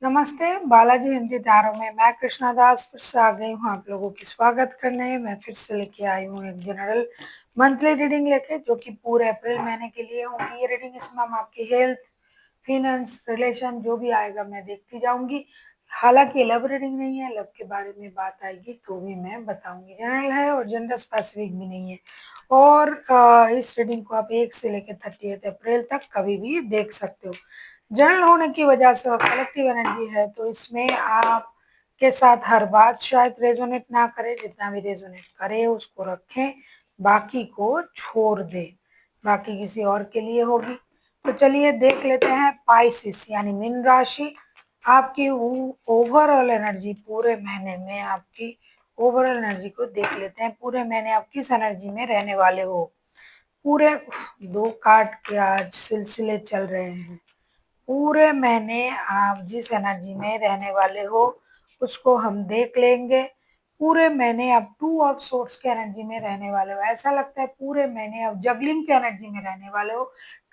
नमस्ते, बालाजी हिंदी टैरो में मैं कृष्णा दास फिर से आ गई हूँ आप लोगों की स्वागत करने। मैं फिर से लेके आई हूँ एक जनरल मंथली रीडिंग लेके, जो कि पूरे अप्रैल महीने के लिए होगी ये रीडिंग। इसमें हम आपकी हेल्थ, फिनेंस, रिलेशन जो भी आएगा मैं देखती जाऊंगी। हालांकि लव रीडिंग नहीं है, लव के बारे में बात आएगी तो भी मैं बताऊंगी। जनरल है और जेंडर स्पेसिफिक भी नहीं है। और इस रीडिंग को आप 1 से लेकर 30 अप्रैल तक कभी भी देख सकते हो। जनरल होने की वजह से और कलेक्टिव एनर्जी है, तो इसमें आप के साथ हर बात शायद रेजोनेट ना करे। जितना भी रेजोनेट करे उसको रखें, बाकी को छोड़ दे। बाकी किसी और के लिए होगी। तो चलिए देख लेते हैं पाइसिस यानी मीन राशि। आपकी ओवरऑल एनर्जी पूरे महीने में, आपकी ओवरऑल एनर्जी को देख लेते हैं। पूरे महीने आप किस एनर्जी में रहने वाले हो। पूरे 2 कार्ड के आज सिलसिले चल रहे हैं। पूरे महीने आप जिस एनर्जी में रहने वाले हो उसको हम देख लेंगे। पूरे महीने आप 2 ऑफ सोर्ट्स के एनर्जी में रहने वाले हो। ऐसा लगता है पूरे महीने आप जगलिंग के एनर्जी में रहने वाले हो।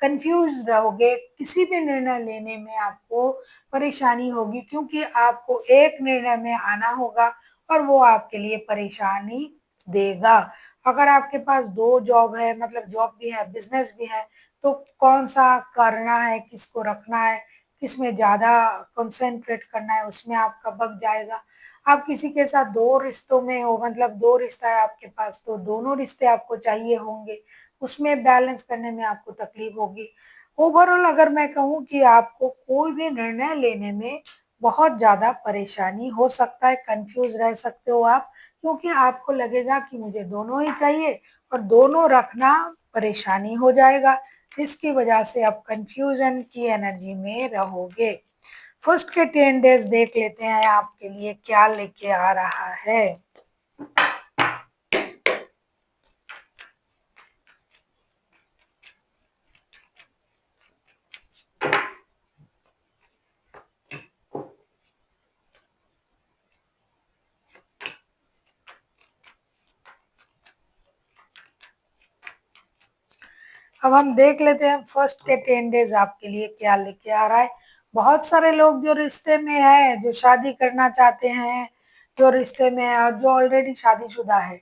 कंफ्यूज रहोगे, किसी भी निर्णय लेने में आपको परेशानी होगी, क्योंकि आपको एक निर्णय में आना होगा और वो आपके लिए परेशानी देगा। अगर आपके पास 2 जॉब है, मतलब जॉब भी है बिजनेस भी है, तो कौन सा करना है, किसको रखना है, किसमें ज़्यादा कंसंट्रेट करना है, उसमें आपका वक़्त जाएगा। आप किसी के साथ 2 रिश्तों में हो, मतलब 2 रिश्ता है आपके पास, तो दोनों रिश्ते आपको चाहिए होंगे, उसमें बैलेंस करने में आपको तकलीफ होगी। ओवरऑल अगर मैं कहूँ कि आपको कोई भी निर्णय लेने में बहुत ज़्यादा परेशानी हो सकता है, कन्फ्यूज़ रह सकते हो आप, क्योंकि आपको लगेगा कि मुझे दोनों ही चाहिए और दोनों रखना परेशानी हो जाएगा। इसकी वजह से आप कंफ्यूजन की एनर्जी में रहोगे। फर्स्ट के 10 डेज देख लेते हैं आपके लिए क्या लेके आ रहा है। अब हम देख लेते हैं फर्स्ट के 10 डेज आपके लिए क्या लेके आ रहा है। बहुत सारे लोग जो रिश्ते में है, जो शादी करना चाहते हैं, जो रिश्ते में है और जो ऑलरेडी शादीशुदा है।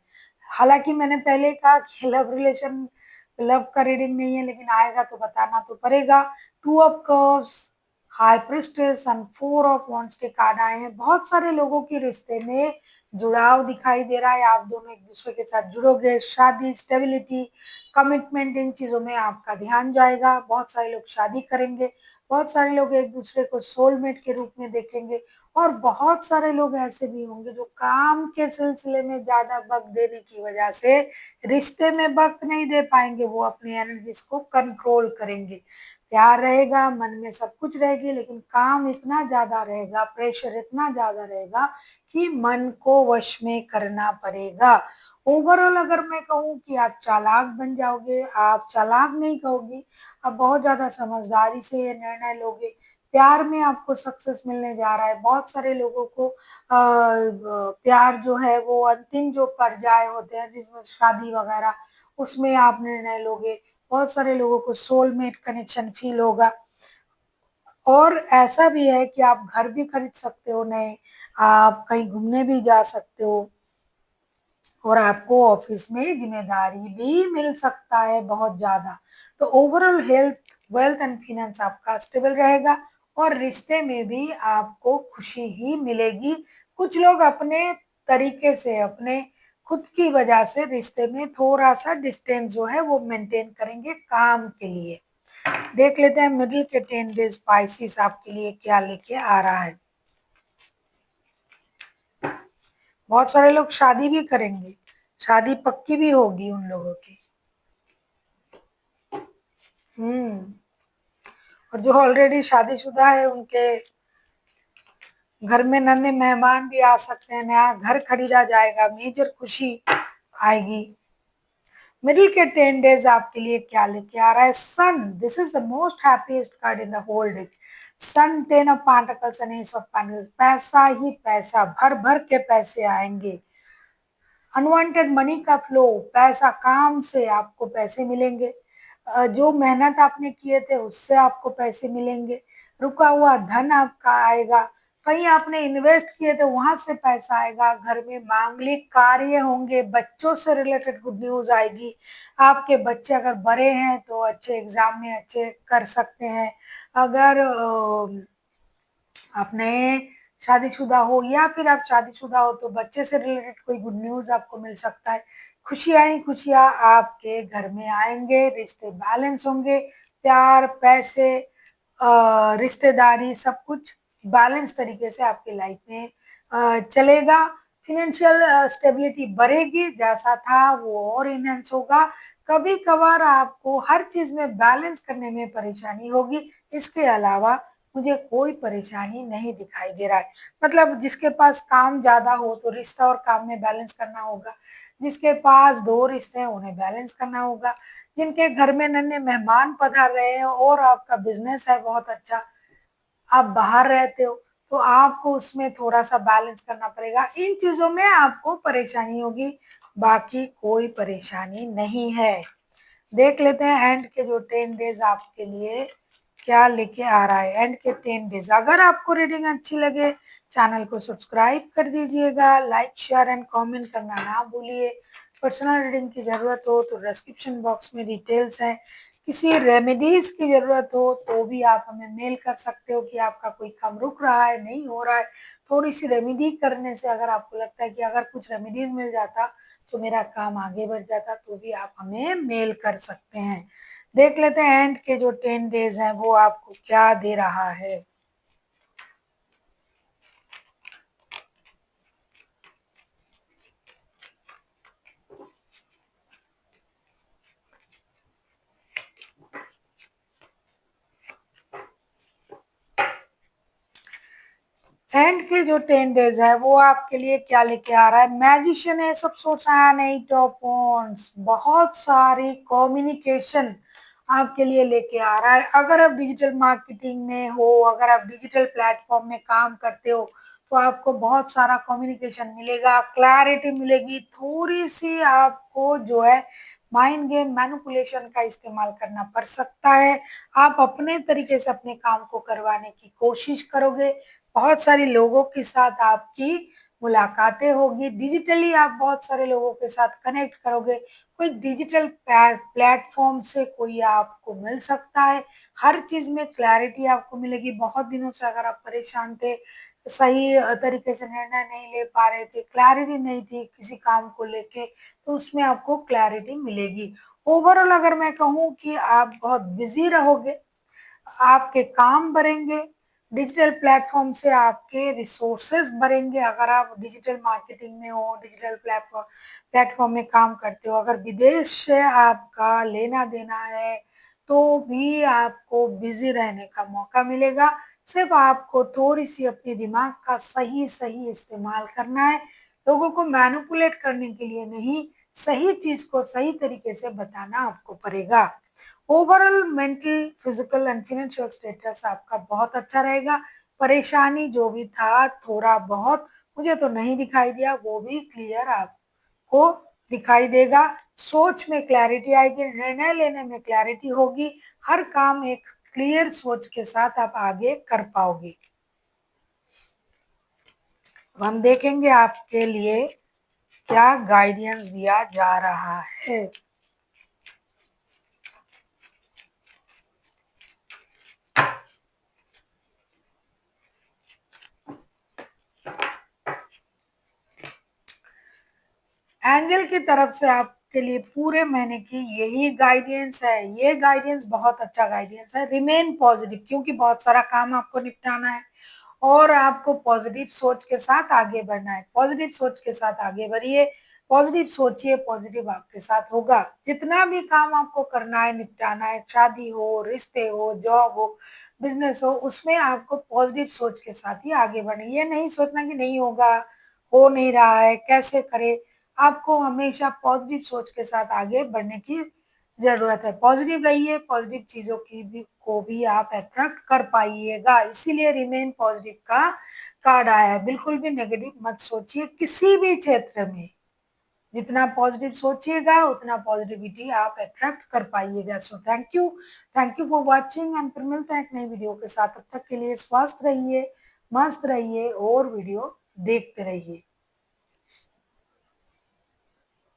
हालांकि मैंने पहले कहा कि लव का रीडिंग नहीं है, लेकिन आएगा तो बताना तो पड़ेगा। 2 of cups, high priestess and 4 of wands के कार्ड आए हैं। बहुत सारे लोगों के रिश्ते में जुड़ाव दिखाई दे रहा है। आप दोनों एक दूसरे के साथ जुड़ोगे। शादी, स्टेबिलिटी, कमिटमेंट, इन चीज़ों में आपका ध्यान जाएगा। बहुत सारे लोग शादी करेंगे, बहुत सारे लोग एक दूसरे को सोलमेट के रूप में देखेंगे और बहुत सारे लोग ऐसे भी होंगे जो काम के सिलसिले में ज़्यादा वक़्त देने की वजह से रिश्ते में वक़्त नहीं दे पाएँगे। वो अपनी एनर्जीज़ को कंट्रोल करेंगे। प्यार रहेगा, मन में सब कुछ रहेगी, लेकिन काम इतना ज़्यादा रहेगा, प्रेशर इतना ज़्यादा रहेगा कि मन को वश में करना पड़ेगा। ओवरऑल अगर मैं कहूँ कि आप चालाक बन जाओगे, आप चालाक नहीं कहोगी, आप बहुत ज़्यादा समझदारी से ये निर्णय लोगे। प्यार में आपको सक्सेस मिलने जा रहा है। बहुत सारे लोगों को प्यार जो है वो अंतिम जो पर्याय होते हैं जिसमें शादी वगैरह, उसमें आप निर्णय लोगे। बहुत सारे लोगों को सोलमेट कनेक्शन फील होगा। और ऐसा भी है कि आप घर भी खरीद सकते हो नए, आप कहीं घूमने भी जा सकते हो और आपको ऑफिस में ज़िम्मेदारी भी मिल सकता है बहुत ज़्यादा। तो overall health, wealth and finance आपका स्टेबल रहेगा और रिश्ते में भी आपको खुशी ही मिलेगी। कुछ लोग अपने तरीके से, अपने खुद की वजह से रिश्ते में थोड़ा-सा डिस्टेंस जो है वो मेंटेन करेंगे काम के लिए। देख लेते हैं मिडिल के 10 डेज स्पाइसेस आपके लिए क्या लेके आ रहा है। बहुत सारे लोग शादी भी करेंगे, शादी पक्की भी होगी उन लोगों की। हम्म। और जो ऑलरेडी शादीशुदा है उनके घर में नन्हे मेहमान भी आ सकते हैं, नया घर खरीदा जाएगा, मेजर खुशी आएगी। मिडिल के 10 डेज आपके लिए क्या लेके आ रहा है। Son, this is the most happiest card in the whole deck. Son, 10 of pentacles and ace of pentacles. पैसा ही पैसा, भर भर के पैसे आएंगे। अनवांटेड मनी का फ्लो, पैसा, काम से आपको पैसे मिलेंगे। जो मेहनत आपने किए थे उससे आपको पैसे मिलेंगे। रुका हुआ धन आपका आएगा, कहीं आपने इन्वेस्ट किए तो वहां से पैसा आएगा, घर में मांगलिक कार्य होंगे, बच्चों से रिलेटेड गुड न्यूज आएगी, आपके बच्चे अगर बड़े हैं तो अच्छे एग्जाम में अच्छे कर सकते हैं, अगर आपने शादीशुदा हो या फिर आप शादीशुदा हो तो बच्चे से रिलेटेड कोई गुड न्यूज आपको मिल सकता है। खुशियां ही खुशियां आपके घर में आएंगे, रिश्ते बैलेंस होंगे, प्यार, पैसे, रिश्तेदारी सब कुछ बैलेंस तरीके से आपकी लाइफ में चलेगा। फिनेंशियल स्टेबिलिटी बढ़ेगी, जैसा था वो और इनहेंस होगा। कभी कभार आपको हर चीज में बैलेंस करने में परेशानी होगी, इसके अलावा मुझे कोई परेशानी नहीं दिखाई दे रहा है। मतलब जिसके पास काम ज्यादा हो तो रिश्ता और काम में बैलेंस करना होगा, जिसके पास दो रिश्ते हैं उन्हें बैलेंस करना होगा, जिनके घर में नन्हे मेहमान पधार रहे हैं और आपका बिजनेस है बहुत अच्छा, आप बाहर रहते हो तो आपको उसमें थोड़ा सा बैलेंस करना पड़ेगा, इन चीजों में आपको परेशानी होगी, बाकी कोई परेशानी नहीं है। देख लेते हैं एंड के जो 10 डेज आपके लिए क्या लेके आ रहा है। एंड के 10 डेज, अगर आपको रीडिंग अच्छी लगे चैनल को सब्सक्राइब कर दीजिएगा, लाइक शेयर एंड कमेंट करना ना भूलिए। पर्सनल रीडिंग की जरूरत हो तो डिस्क्रिप्शन बॉक्स में डिटेल्स है, किसी रेमेडीज की जरूरत हो तो भी आप हमें मेल कर सकते हो कि आपका कोई काम रुक रहा है, नहीं हो रहा है, थोड़ी सी रेमेडी करने से अगर आपको लगता है कि अगर कुछ रेमेडीज मिल जाता तो मेरा काम आगे बढ़ जाता, तो भी आप हमें मेल कर सकते हैं। देख लेते हैं एंड के जो 10 डेज हैं वो आपको क्या दे रहा है। एंड के जो 10 डेज है वो आपके लिए क्या लेके आ रहा है। मैजिशियन है, सब सोच रहा है, नहीं, टॉप वॉन्ट्स, बहुत सारी कम्युनिकेशन आपके लिए लेके आ रहा है। अगर आप डिजिटल मार्केटिंग में हो, अगर आप डिजिटल प्लेटफॉर्म में काम करते हो तो आपको बहुत सारा कम्युनिकेशन मिलेगा, क्लैरिटी मिलेगी, थोड़ी सी आपको जो है माइंड गेम मैनिपुलेशन का इस्तेमाल करना पड़ सकता है। आप अपने तरीके से अपने काम को करवाने की कोशिश करोगे, बहुत सारे लोगों के साथ आपकी मुलाकातें होगी, डिजिटली आप बहुत सारे लोगों के साथ कनेक्ट करोगे, कोई डिजिटल प्लेटफॉर्म से कोई आपको मिल सकता है, हर चीज में क्लैरिटी आपको मिलेगी। बहुत दिनों से अगर आप परेशान थे, सही तरीके से निर्णय नहीं ले पा रहे थे, क्लैरिटी नहीं थी किसी काम को लेके, तो उसमें आपको क्लैरिटी मिलेगी। ओवरऑल अगर मैं कहूँ कि आप बहुत बिजी रहोगे, आपके काम बढ़ेंगे, डिजिटल प्लेटफॉर्म से आपके रिसोर्सेज बढ़ेंगे। अगर आप डिजिटल मार्केटिंग में हो, डिजिटल प्लेटफॉर्म प्लेटफॉर्म में काम करते हो, अगर विदेश से आपका लेना देना है तो भी आपको बिजी रहने का मौका मिलेगा। सिर्फ आपको थोड़ी सी अपने दिमाग का सही सही इस्तेमाल करना है, लोगों को मैनिपुलेट करने के लिए नहीं, सही चीज को सही तरीके से बताना आपको पड़ेगा। Overall mental, physical and financial status आपका बहुत अच्छा रहेगा। परेशानी जो भी था थोड़ा बहुत, मुझे तो नहीं दिखाई दिया, वो भी क्लियर आपको दिखाई देगा। सोच में क्लैरिटी आएगी, निर्णय लेने में क्लैरिटी होगी, हर काम एक क्लियर सोच के साथ आप आगे कर पाओगे। अब हम देखेंगे आपके लिए क्या गाइडेंस दिया जा रहा है। एंजल की तरफ से आपके लिए पूरे महीने की यही गाइडेंस है। ये गाइडेंस बहुत अच्छा गाइडेंस है। रिमेन पॉजिटिव, क्योंकि बहुत सारा काम आपको निपटाना है और आपको पॉजिटिव सोच के साथ आगे बढ़ना है। पॉजिटिव सोच के साथ आगे बढ़िए, पॉजिटिव सोचिए, पॉजिटिव आपके साथ होगा। जितना भी काम आपको करना है, निपटाना है, शादी हो, रिश्ते हो, जॉब हो, बिजनेस हो, उसमें आपको पॉजिटिव सोच के साथ ही आगे बढ़ना है। ये नहीं सोचना कि नहीं होगा, हो नहीं रहा है, कैसे करे। आपको हमेशा पॉजिटिव सोच के साथ आगे बढ़ने की जरूरत है। पॉजिटिव रहिए, पॉजिटिव चीजों की भी को भी आप अट्रैक्ट कर पाइएगा, इसीलिए रिमेन पॉजिटिव का कार्ड आया है। बिल्कुल भी नेगेटिव मत सोचिए किसी भी क्षेत्र में। जितना पॉजिटिव सोचिएगा उतना पॉजिटिविटी आप अट्रैक्ट कर पाइएगा। So thank you for watching and फिर मिलते हैं एक नई वीडियो के साथ। तब तक के लिए स्वस्थ रहिए, मस्त रहिए और वीडियो देखते रहिए।